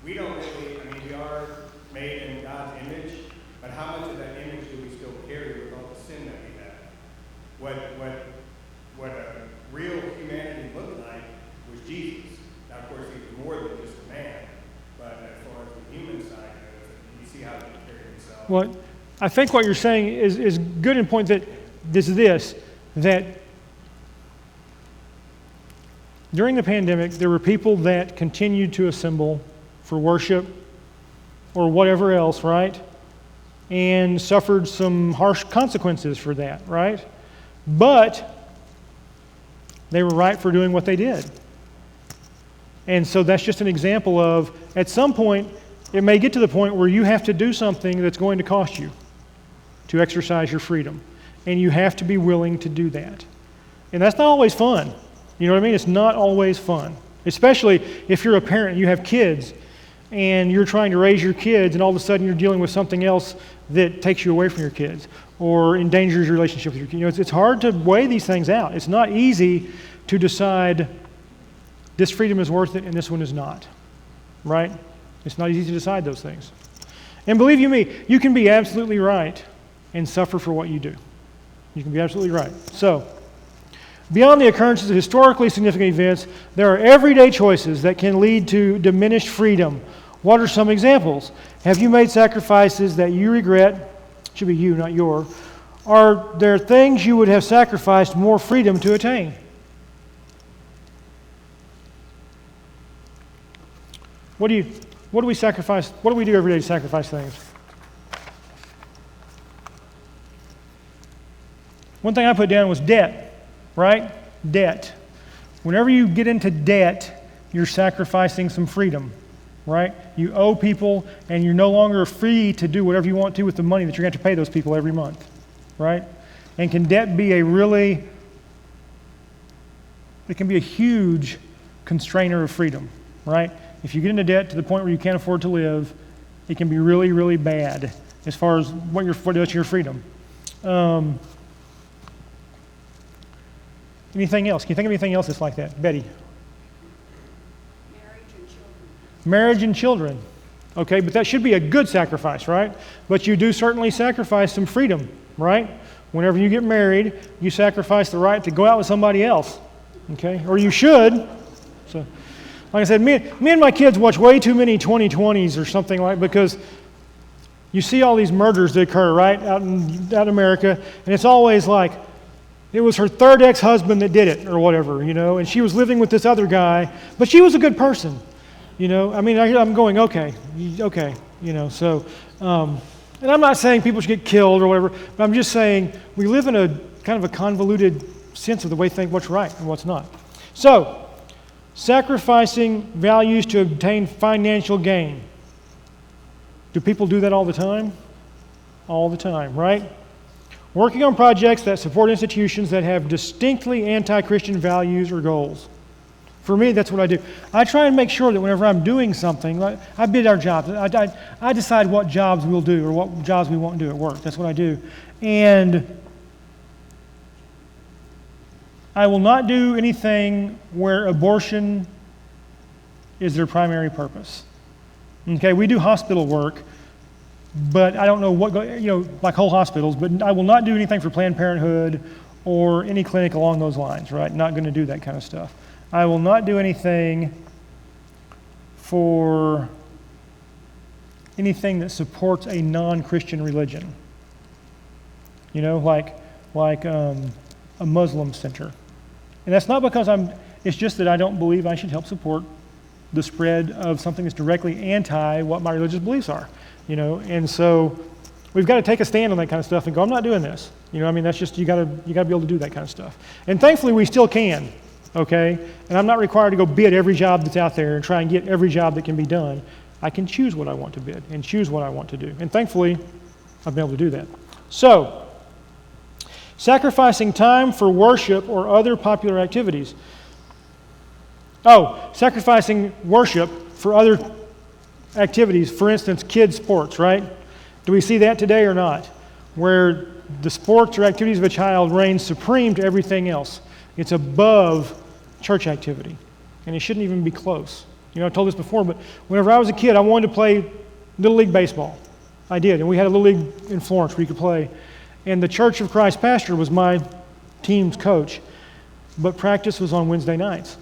we don't really, I mean, we are made in God's image, but how much of that image do we still carry with all the sin that we have? What a real humanity looked like was Jesus. Now, of course, he was more than just a man, but as far as the human side goes, you see how he carried himself. Well, I think what you're saying is good in point that that during the pandemic, there were people that continued to assemble for worship or whatever else, right? And suffered some harsh consequences for that, right? But they were right for doing what they did. And so that's just an example of, at some point, it may get to the point where you have to do something that's going to cost you to exercise your freedom. And you have to be willing to do that. And that's not always fun. You know what I mean? It's not always fun. Especially if you're a parent and you have kids and you're trying to raise your kids and all of a sudden you're dealing with something else that takes you away from your kids or endangers your relationship with your kids. You know, it's hard to weigh these things out. It's not easy to decide this freedom is worth it and this one is not. Right? It's not easy to decide those things. And believe you me, you can be absolutely right and suffer for what you do. You can be absolutely right. So, beyond the occurrences of historically significant events, there are everyday choices that can lead to diminished freedom. What are some examples? Have you made sacrifices that you regret? Should be you, not your. Are there things you would have sacrificed more freedom to attain? What do we sacrifice? What do we do every day to sacrifice things? One thing I put down was debt, right? Debt. Whenever you get into debt, you're sacrificing some freedom, right? You owe people and you're no longer free to do whatever you want to with the money that you're going to have to pay those people every month, right? And can debt be it can be a huge constrainer of freedom, right? If you get into debt to the point where you can't afford to live, it can be really, really bad as far as what does to your freedom. Anything else? Can you think of anything else that's like that? Betty? Marriage and children. Marriage and children. Okay, but that should be a good sacrifice, right? But you do certainly sacrifice some freedom, right? Whenever you get married, you sacrifice the right to go out with somebody else. Okay? Or you should. So, like I said, me and my kids watch way too many 2020s or something like, because you see all these murders that occur, right, out in America, and it's always like, it was her third ex-husband that did it, or whatever, you know, and she was living with this other guy, but she was a good person, you know. I mean, I'm going, okay, you know, so, and I'm not saying people should get killed or whatever, but I'm just saying we live in a kind of a convoluted sense of the way to think what's right and what's not. So, sacrificing values to obtain financial gain. Do people do that all the time? All the time, right? Working on projects that support institutions that have distinctly anti-Christian values or goals. For me, that's what I do. I try and make sure that whenever I'm doing something, like I bid our jobs. I decide what jobs we'll do or what jobs we won't do at work. That's what I do. And I will not do anything where abortion is their primary purpose. Okay, we do hospital work, but I don't know what, you know, like whole hospitals, but I will not do anything for Planned Parenthood or any clinic along those lines, right? Not going to do that kind of stuff. I will not do anything for anything that supports a non-Christian religion. You know, like a Muslim center. And that's not because it's just that I don't believe I should help support the spread of something that's directly anti what my religious beliefs are. You know, and so we've got to take a stand on that kind of stuff and go, I'm not doing this. You know, I mean, that's just, you got to be able to do that kind of stuff. And thankfully, we still can. okay? And I'm not required to go bid every job that's out there and try and get every job that can be done. I can choose what I want to bid and choose what I want to do. And thankfully, I've been able to do that. So, sacrificing time for worship or other popular activities. Oh, sacrificing worship for other activities, for instance, kids' sports, right? Do we see that today or not? Where the sports or activities of a child reign supreme to everything else. It's above church activity, and it shouldn't even be close. You know, I told this before, but whenever I was a kid, I wanted to play Little League baseball. I did, and we had a Little League in Florence where you could play. And the Church of Christ pastor was my team's coach, but practice was on Wednesday nights.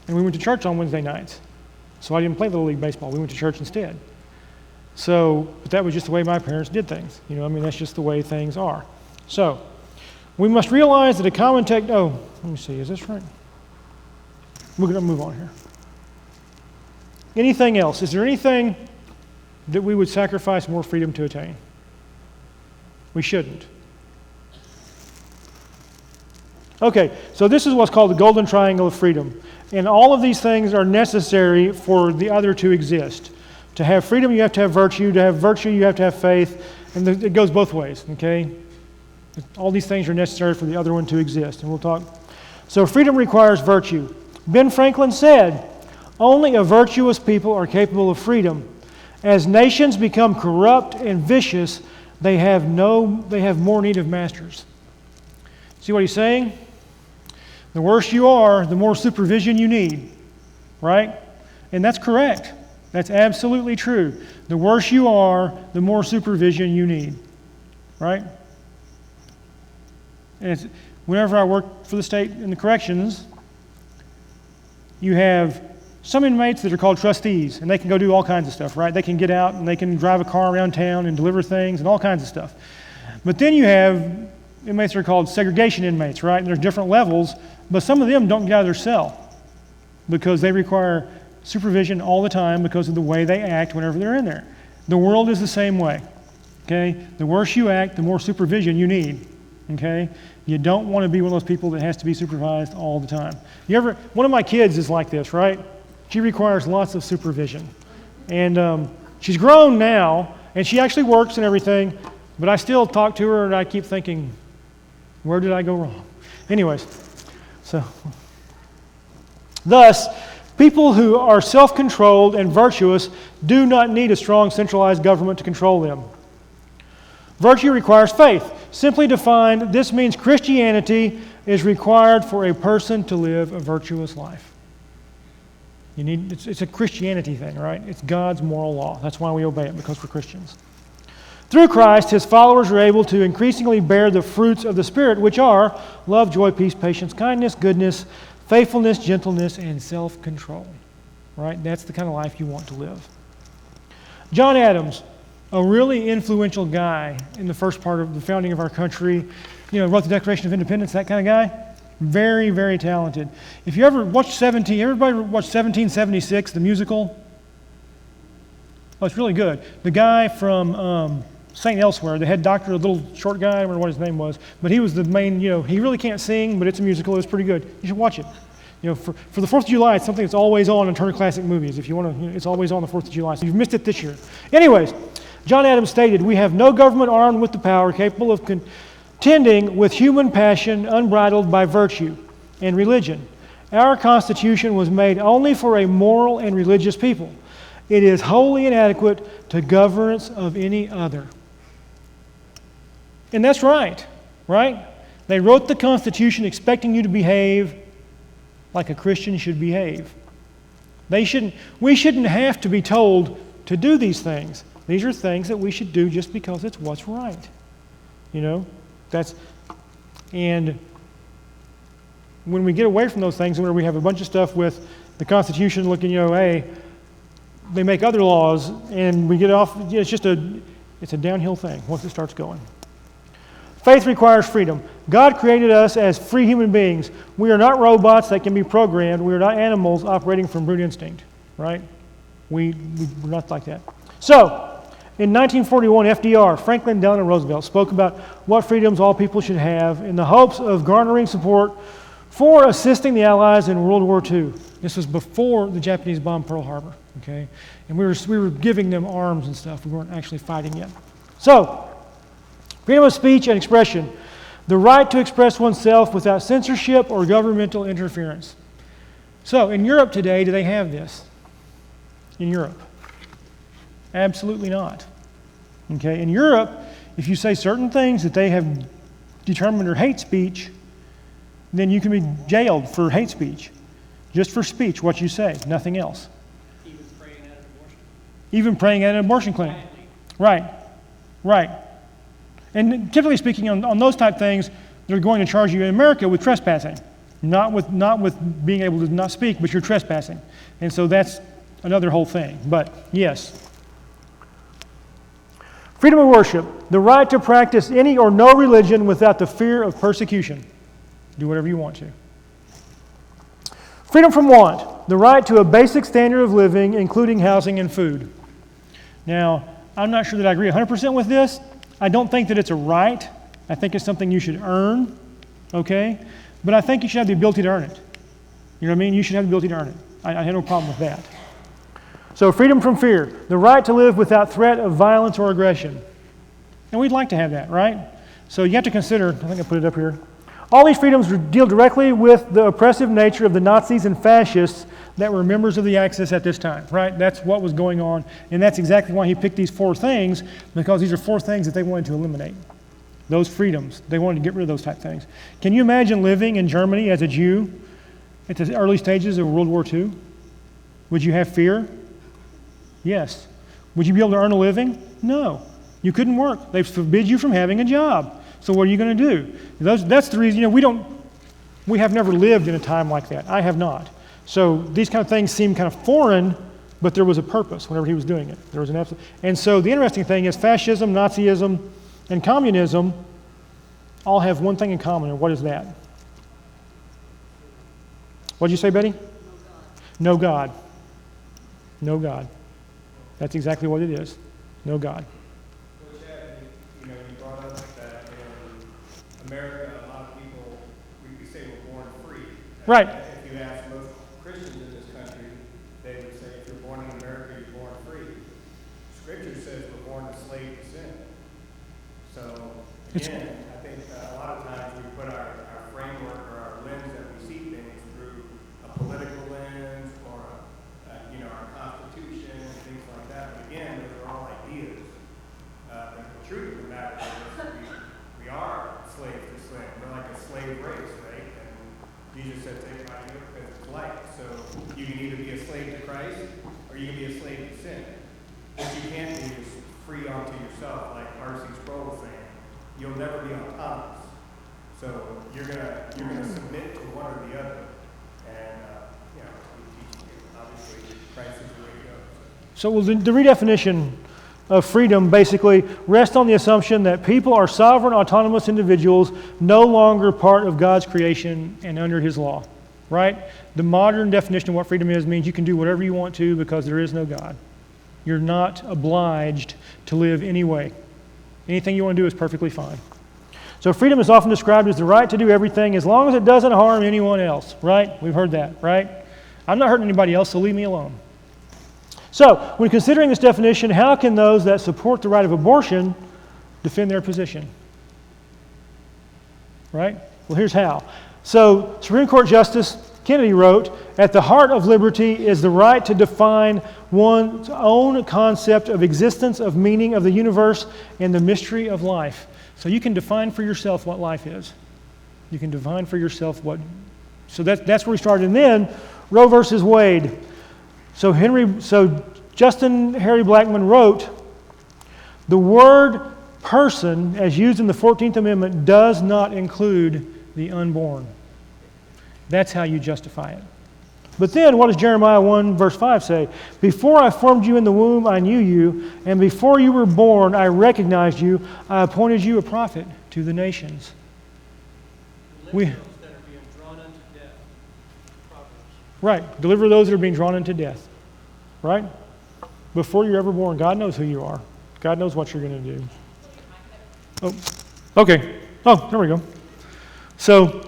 And we went to church on Wednesday nights. So I didn't play Little League baseball. We went to church instead. So, but that was just the way my parents did things. You know, I mean, that's just the way things are. So, we must realize that a common let me see, is this right? We're going to move on here. Anything else? Is there anything that we would sacrifice more freedom to attain? We shouldn't. Okay, so this is what's called the golden triangle of freedom. And all of these things are necessary for the other to exist. To have freedom, you have to have virtue. To have virtue, you have to have faith. And it goes both ways, okay? All these things are necessary for the other one to exist. And we'll talk. So freedom requires virtue. Ben Franklin said, only a virtuous people are capable of freedom. As nations become corrupt and vicious, they have more need of masters. See what he's saying? The worse you are, the more supervision you need, right? And that's correct. That's absolutely true. The worse you are, the more supervision you need, right? And whenever I worked for the state in the corrections, you have some inmates that are called trustees, and they can go do all kinds of stuff, right? They can get out and they can drive a car around town and deliver things and all kinds of stuff. But then you have inmates that are called segregation inmates, right? And there's different levels, but some of them don't get out of their cell because they require supervision all the time because of the way they act whenever they're in there. The world is the same way, okay? The worse you act, the more supervision you need, okay? You don't want to be one of those people that has to be supervised all the time. One of my kids is like this, right? She requires lots of supervision. And she's grown now, and she actually works and everything, but I still talk to her and I keep thinking, where did I go wrong? Anyways, so thus, people who are self-controlled and virtuous do not need a strong centralized government to control them. Virtue requires faith. Simply defined, this means Christianity is required for a person to live a virtuous life. It's a Christianity thing, right? It's God's moral law. That's why we obey it, because we're Christians. Through Christ, His followers are able to increasingly bear the fruits of the Spirit, which are love, joy, peace, patience, kindness, goodness, faithfulness, gentleness, and self-control. Right? That's the kind of life you want to live. John Adams, a really influential guy in the first part of the founding of our country, wrote the Declaration of Independence, that kind of guy. Very, very talented. If you ever watched everybody watched 1776, the musical? Oh, it's really good. The guy from St. Elsewhere, the head doctor, the little short guy, I don't remember what his name was, but he was the main, he really can't sing, but it's a musical, it's pretty good. You should watch it. For the 4th of July, it's something that's always on in Turner Classic Movies. If you want to, it's always on the 4th of July, so you've missed it this year. Anyways, John Adams stated, "We have no government armed with the power capable of contending with human passion unbridled by virtue and religion. Our Constitution was made only for a moral and religious people. It is wholly inadequate to governance of any other." And that's right? They wrote the Constitution expecting you to behave like a Christian should behave. We shouldn't have to be told to do these things. These are things that we should do just because it's what's right. And when we get away from those things, where we have a bunch of stuff with the Constitution looking, hey, they make other laws, and we get off, it's a downhill thing once it starts going. Faith requires freedom. God created us as free human beings. We are not robots that can be programmed. We are not animals operating from brute instinct, right? We're not like that. So, in 1941, FDR, Franklin Delano Roosevelt, spoke about what freedoms all people should have in the hopes of garnering support for assisting the Allies in World War II. This was before the Japanese bombed Pearl Harbor, okay? And we were giving them arms and stuff. We weren't actually fighting yet. So, freedom of speech and expression. The right to express oneself without censorship or governmental interference. So, in Europe today, do they have this? In Europe? Absolutely not. Okay, in Europe, if you say certain things that they have determined are hate speech, then you can be jailed for hate speech. Just for speech, what you say, nothing else. Even praying at an abortion. Even praying at an abortion clinic. Right, right. And typically speaking, on those type things, they're going to charge you in America with trespassing. Not with being able to not speak, but you're trespassing. And so that's another whole thing. But yes. Freedom of worship, the right to practice any or no religion without the fear of persecution. Do whatever you want to. Freedom from want, the right to a basic standard of living, including housing and food. Now, I'm not sure that I agree 100% with this. I don't think that it's a right. I think it's something you should earn, okay? But I think you should have the ability to earn it. You know what I mean? You should have the ability to earn it. I have no problem with that. So freedom from fear, the right to live without threat of violence or aggression. And we'd like to have that, right? So you have to consider, I think I put it up here. All these freedoms deal directly with the oppressive nature of the Nazis and fascists that were members of the Axis at this time, right? That's what was going on, and that's exactly why he picked these 4 things, because these are 4 things that they wanted to eliminate. Those freedoms, they wanted to get rid of those type things. Can you imagine living in Germany as a Jew at the early stages of World War II? Would you have fear? Yes. Would you be able to earn a living? No. You couldn't work. They forbid you from having a job. So what are you going to do? That's the reason, we have never lived in a time like that. I have not. So these kind of things seem kind of foreign, but there was a purpose whenever he was doing it. There was an absolute. And so the interesting thing is fascism, Nazism, and communism all have one thing in common, and what is that? What did you say, Betty? No God. No God. That's exactly what it is. No God. Which, you brought up that in America, a lot of people, we say we're born free. Right. If you ask most Christians in this country, they would say if you're born in America, you're born free. Scripture says we're born a slave to sin. So, again, I think a lot of times we put our framework or our lens that we see things through a political lens or our Constitution and things like that. But again, those are all ideas. But the truth of the matter is we are slaves to sin. We're like a slave race, right? And Jesus said, take my yoke because it's light. So you can either be a slave to Christ or you can be a slave to sin. What you can't do is free onto yourself, like R.C. Sproul was saying. You'll never be autonomous. So you're gonna submit to one or the other. And obviously, Christ is the way to go. So the redefinition of freedom basically rests on the assumption that people are sovereign, autonomous individuals, no longer part of God's creation and under His law, right? The modern definition of what freedom is means you can do whatever you want to because there is no God. You're not obliged to live any way. Anything you want to do is perfectly fine. So freedom is often described as the right to do everything as long as it doesn't harm anyone else, right? We've heard that, right? I'm not hurting anybody else, so leave me alone. So, when considering this definition, how can those that support the right of abortion defend their position? Right? Well, here's how. So, Supreme Court Justice Kennedy wrote, "At the heart of liberty is the right to define one's own concept of existence, of meaning, of the universe, and the mystery of life." So you can define for yourself what life is. You can define for yourself what... So that's where we started. And then, Roe versus Wade. So Justin Harry Blackmun wrote, "The word person, as used in the 14th Amendment, does not include the unborn." That's how you justify it. But then, what does Jeremiah 1 verse 5 say? "Before I formed you in the womb, I knew you, and before you were born, I recognized you. I appointed you a prophet to the nations." Deliver those that are being drawn unto death. Proverbs. Right. Deliver those that are being drawn into death. Right? Before you're ever born, God knows who you are. God knows what you're going to do. Oh, okay. Oh, there we go. So,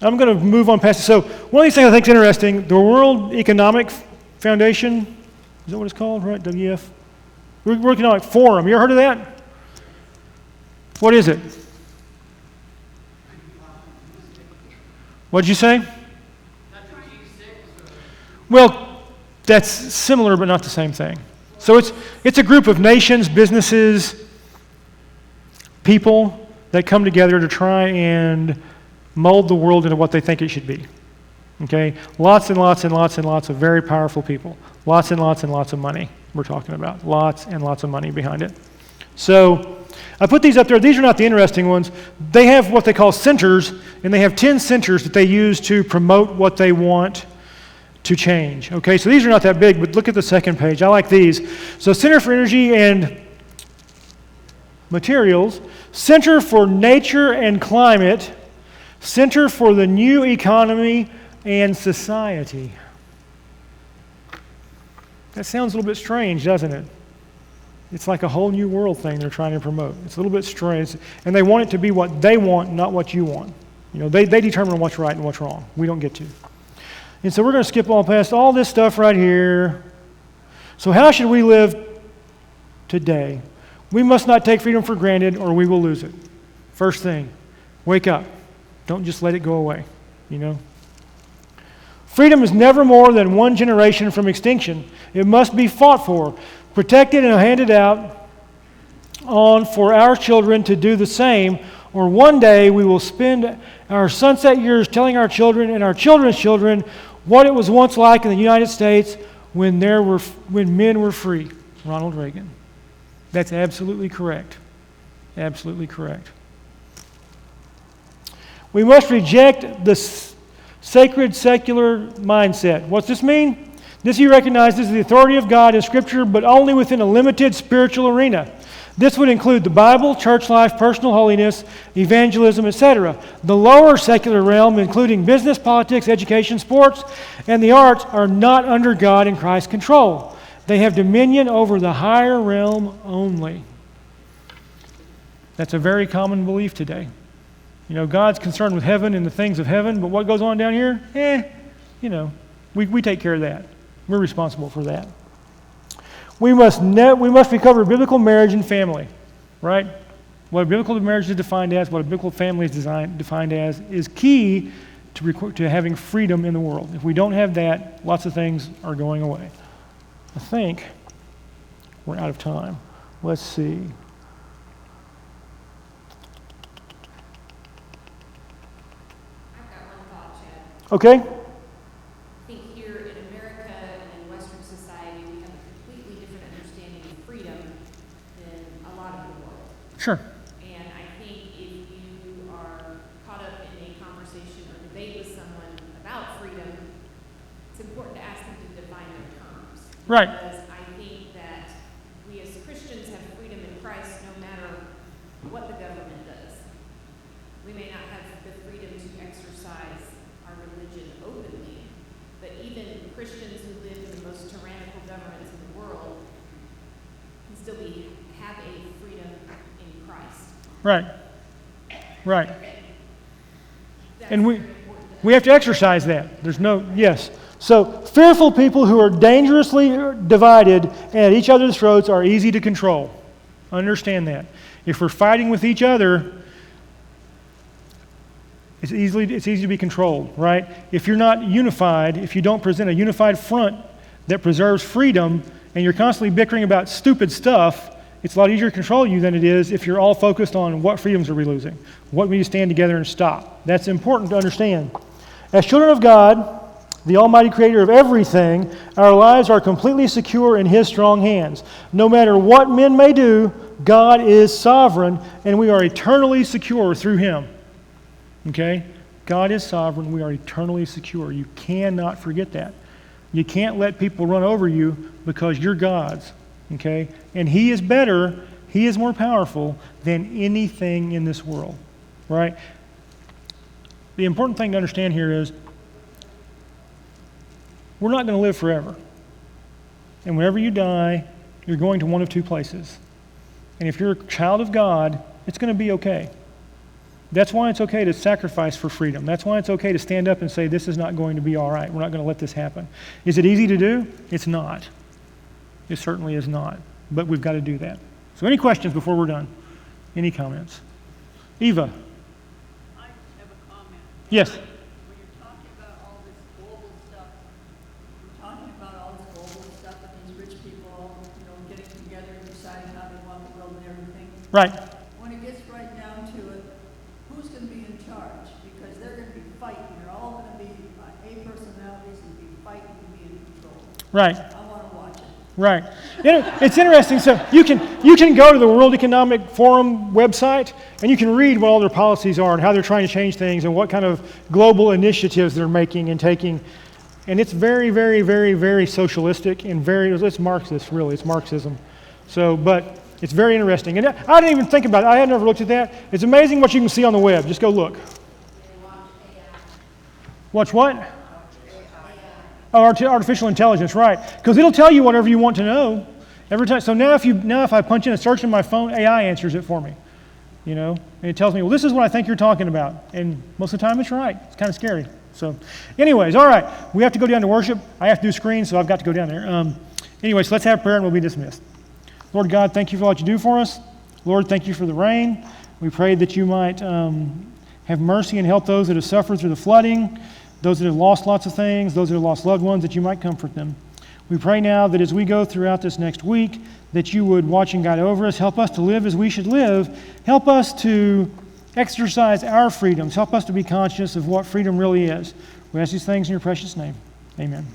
I'm going to move on past it. So one of these things I think is interesting, the World Economic Foundation, is that what it's called, right? WEF? World Economic Forum. You ever heard of that? What is it? What'd you say? Well, that's similar but not the same thing. So it's a group of nations, businesses, people that come together to try and mold the world into what they think it should be. Okay? Lots and lots and lots and lots of very powerful people. Lots and lots and lots of money we're talking about. Lots and lots of money behind it. So I put these up there. These are not the interesting ones. They have what they call centers, and they have 10 centers that they use to promote what they want to change. Okay, so these are not that big, but look at the second page. I like these. So Center for Energy and Materials, Center for Nature and Climate, Center for the New Economy and Society. That sounds a little bit strange, doesn't it? It's like a whole new world thing they're trying to promote. It's a little bit strange, and they want it to be what they want, not what you want. You know, they determine what's right and what's wrong. We don't get to. And so we're going to skip all past all this stuff right here. So how should we live today? We must not take freedom for granted or we will lose it. First thing, wake up. Don't just let it go away, you know. Freedom is never more than one generation from extinction. It must be fought for, protected and handed out on for our children to do the same, or one day we will spend our sunset years telling our children and our children's children what it was once like in the United States when men were free. Ronald Reagan. That's absolutely correct. Absolutely correct. We must reject the sacred secular mindset. What's this mean? This he recognizes the authority of God in Scripture, but only within a limited spiritual arena. This would include the Bible, church life, personal holiness, evangelism, etc. The lower secular realm, including business, politics, education, sports, and the arts, are not under God and Christ's control. They have dominion over the higher realm only. That's a very common belief today. You know, God's concerned with heaven and the things of heaven, but what goes on down here? You know, we take care of that. We're responsible for that. We must recover biblical marriage and family, right? What a biblical marriage is defined as, what a biblical family is defined as, is key to having freedom in the world. If we don't have that, lots of things are going away. I think we're out of time. Let's see. I've got one thought, Chad. Okay. I think here in America and in Western society, we have a completely different understanding of freedom than a lot of the world. Sure. And I think if you are caught up in a conversation or debate with someone about freedom, it's important to ask them to define their terms. Right. Because I think that we as Christians have freedom in Christ no matter what the government does. We may not have the freedom to exercise our religion openly, but even Christians who live in the most tyrannical governments in the world can still have a freedom in Christ. Right. Right. That's And very important. we have to exercise that. Yes. So fearful people who are dangerously divided and at each other's throats are easy to control. Understand that. If we're fighting with each other, it's easy to be controlled, right? If you're not unified, if you don't present a unified front that preserves freedom, and you're constantly bickering about stupid stuff, it's a lot easier to control you than it is if you're all focused on what freedoms are we losing, what we need to stand together and stop. That's important to understand. As children of God, the Almighty Creator of everything, our lives are completely secure in His strong hands. No matter what men may do, God is sovereign, and we are eternally secure through Him. Okay? God is sovereign. We are eternally secure. You cannot forget that. You can't let people run over you because you're God's. Okay? And He is better, He is more powerful than anything in this world. Right? The important thing to understand here is we're not going to live forever. And whenever you die, you're going to one of two places. And if you're a child of God, it's going to be okay. That's why it's okay to sacrifice for freedom. That's why it's okay to stand up and say, this is not going to be all right. We're not going to let this happen. Is it easy to do? It's not. It certainly is not. But we've got to do that. So any questions before we're done? Any comments? Eva? I have a comment. Yes. When you're talking about all this global stuff, you're talking about all this global stuff and these rich people, getting together and deciding how they want the world and everything. Right. When it gets right down to it, who's going to be in charge? Because they're going to be fighting. They're all going to be A personalities and be fighting to be in control. Right. I want to watch it. Right. It's interesting. So you can go to the World Economic Forum website and you can read what all their policies are and how they're trying to change things and what kind of global initiatives they're making and taking. And it's very, very, very, very socialistic and it's Marxist, really. It's Marxism. So, but it's very interesting. And I didn't even think about it. I had never looked at that. It's amazing what you can see on the web. Just go look. Watch what? Oh, artificial intelligence, right. Because it'll tell you whatever you want to know every time. So now if I punch in a search in my phone, AI answers it for me. And it tells me, well, this is what I think you're talking about. And most of the time it's right. It's kind of scary. So anyways, all right. We have to go down to worship. I have to do screens, so I've got to go down there. Anyways, let's have prayer and we'll be dismissed. Lord God, thank you for what you do for us. Lord, thank you for the rain. We pray that you might have mercy and help those that have suffered through the flooding, those that have lost lots of things, those that have lost loved ones, that you might comfort them. We pray now that as we go throughout this next week, that you would watch and guide over us, help us to live as we should live, help us to exercise our freedoms, help us to be conscious of what freedom really is. We ask these things in your precious name. Amen.